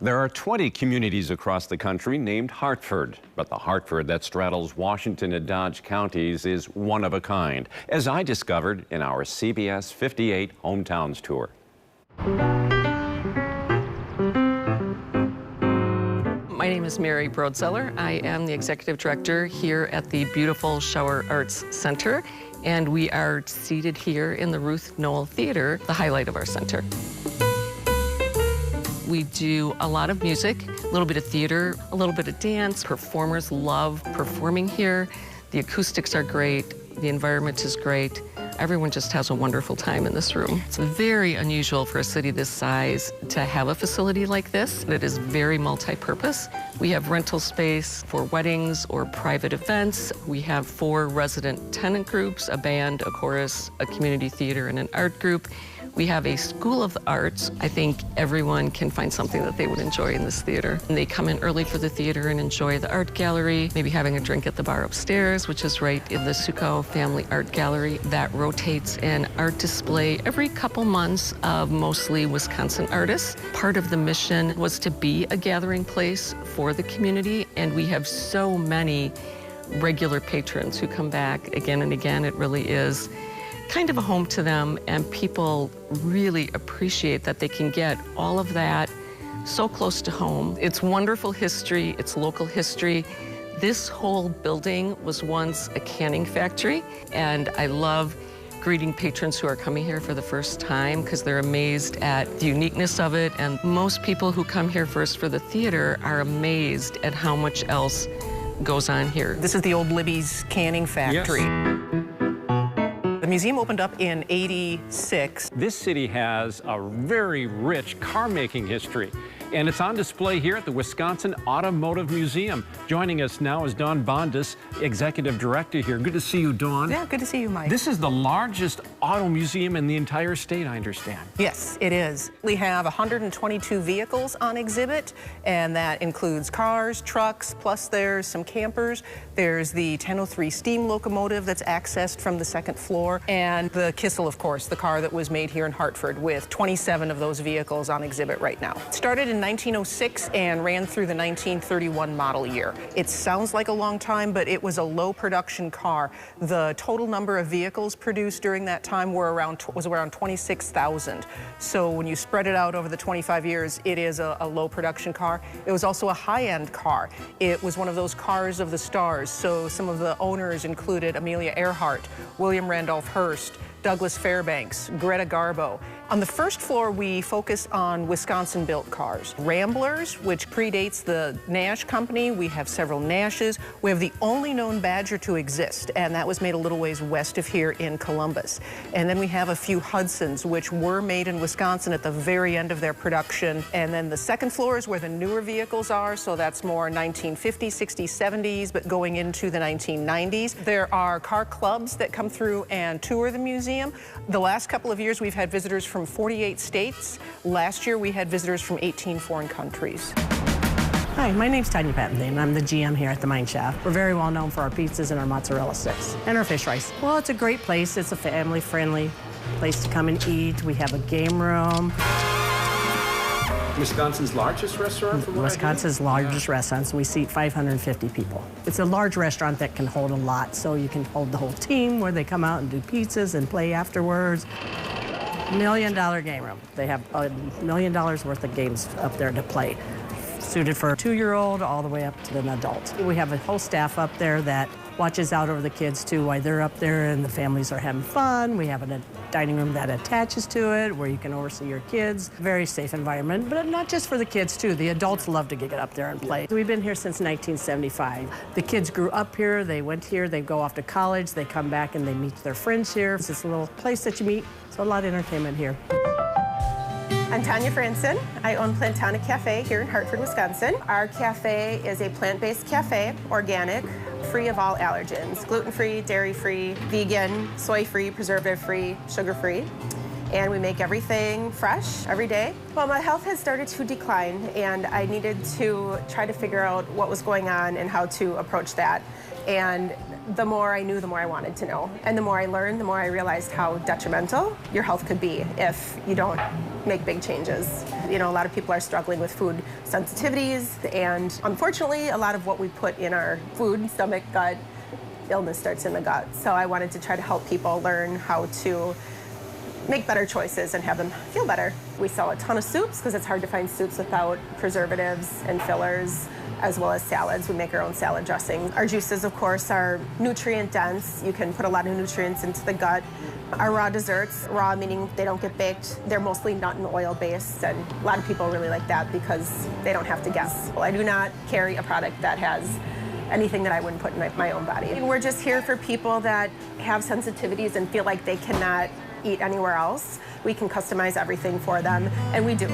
There are 20 communities across the country named Hartford, but the Hartford that straddles Washington and Dodge counties is one of a kind, as I discovered in our CBS 58 Hometowns tour. My name is Mary Broadzeller. I am the executive director here at the beautiful Shower Arts Center, and we are seated here in the Ruth Noel Theater, the highlight of our center. We do a lot of music, a little bit of theater, a little bit of dance. Performers love performing here. The acoustics are great. The environment is great. Everyone just has a wonderful time in this room. It's very unusual for a city this size to have a facility like this. It is very multi-purpose. We have rental space for weddings or private events. We have 4 resident tenant groups, a band, a chorus, a community theater, and an art group. We have a School of the Arts. I think everyone can find something that they would enjoy in this theater. And they come in early for the theater and enjoy the art gallery, maybe having a drink at the bar upstairs, which is right in the Suco Family Art Gallery that rotates an art display every couple months of mostly Wisconsin artists. Part of the mission was to be a gathering place for the community, and we have so many regular patrons who come back again and again. It really is kind of a home to them, and people really appreciate that they can get all of that so close to home. It's wonderful history, it's local history. This whole building was once a canning factory, and I love greeting patrons who are coming here for the first time because they're amazed at the uniqueness of it, and most people who come here first for the theater are amazed at how much else goes on here. This is the old Libby's canning factory. Yes. The museum opened up in '86. This city has a very rich car-making history, and it's on display here at the Wisconsin Automotive Museum. Joining us now is Dawn Bondus, Executive Director here. Good to see you, Dawn. Yeah, good to see you, Mike. This is the largest auto museum in the entire state, I understand. Yes, it is. We have 122 vehicles on exhibit, and that includes cars, trucks, plus there's some campers. There's the 1003 steam locomotive that's accessed from the second floor, and the Kissel, of course, the car that was made here in Hartford, with 27 of those vehicles on exhibit right now. It started in 1906 and ran through the 1931 model year. It sounds like a long time, but it was a low production car. The total number of vehicles produced during that time was around 26,000. So when you spread it out over the 25 years, it is a low production car. It was also a high-end car. It was one of those cars of the stars. So some of the owners included Amelia Earhart, William Randolph Hearst, Douglas Fairbanks, Greta Garbo. On the first floor, we focus on Wisconsin-built cars. Ramblers, which predates the Nash company. We have several Nashes. We have the only known Badger to exist, and that was made a little ways west of here in Columbus. And then we have a few Hudsons, which were made in Wisconsin at the very end of their production. And then the second floor is where the newer vehicles are, so that's more 1950s, 60s, 70s, but going into the 1990s. There are car clubs that come through and tour the museum. The last couple of years, we've had visitors from 48 states. Last year, we had visitors from 18 foreign countries. Hi, my name's Tanya Pattendane, and I'm the GM here at the Mineshaft. We're very well known for our pizzas and our mozzarella sticks and our fish rice. Well, it's a great place. It's a family-friendly place to come and eat. We have a game room. Wisconsin's largest restaurant? Wisconsin's largest restaurant, so we seat 550 people. It's a large restaurant that can hold a lot, so you can hold the whole team where they come out and do pizzas and play afterwards. $1 million game room. They have $1 million worth of games up there to play, suited for a 2-year-old all the way up to an adult. We have a whole staff up there that watches out over the kids too while they're up there and the families are having fun. We have a dining room that attaches to it where you can oversee your kids. Very safe environment, but not just for the kids too. The adults love to get up there and play. We've been here since 1975. The kids grew up here, they went here, they go off to college, they come back and they meet their friends here. It's this little place that you meet, so a lot of entertainment here. I'm Tanya Franson. I own Plantana Cafe here in Hartford, Wisconsin. Our cafe is a plant-based cafe, organic, free of all allergens, gluten-free, dairy-free, vegan, soy-free, preservative-free, sugar-free. And we make everything fresh every day. Well, my health has started to decline, and I needed to try to figure out what was going on and how to approach that. And the more I knew, the more I wanted to know. And the more I learned, the more I realized how detrimental your health could be if you don't make big changes. You know, a lot of people are struggling with food sensitivities, and unfortunately, a lot of what we put in our food, stomach, gut, illness starts in the gut. So I wanted to try to help people learn how to make better choices and have them feel better. We sell a ton of soups because it's hard to find soups without preservatives and fillers, as well as salads. We make our own salad dressing. Our juices, of course, are nutrient dense. You can put a lot of nutrients into the gut. Our raw desserts, raw meaning they don't get baked, they're mostly nut and oil based, and a lot of people really like that because they don't have to guess. Well, I do not carry a product that has anything that I wouldn't put in my own body. And we're just here for people that have sensitivities and feel like they cannot eat anywhere else. We can customize everything for them, and we do.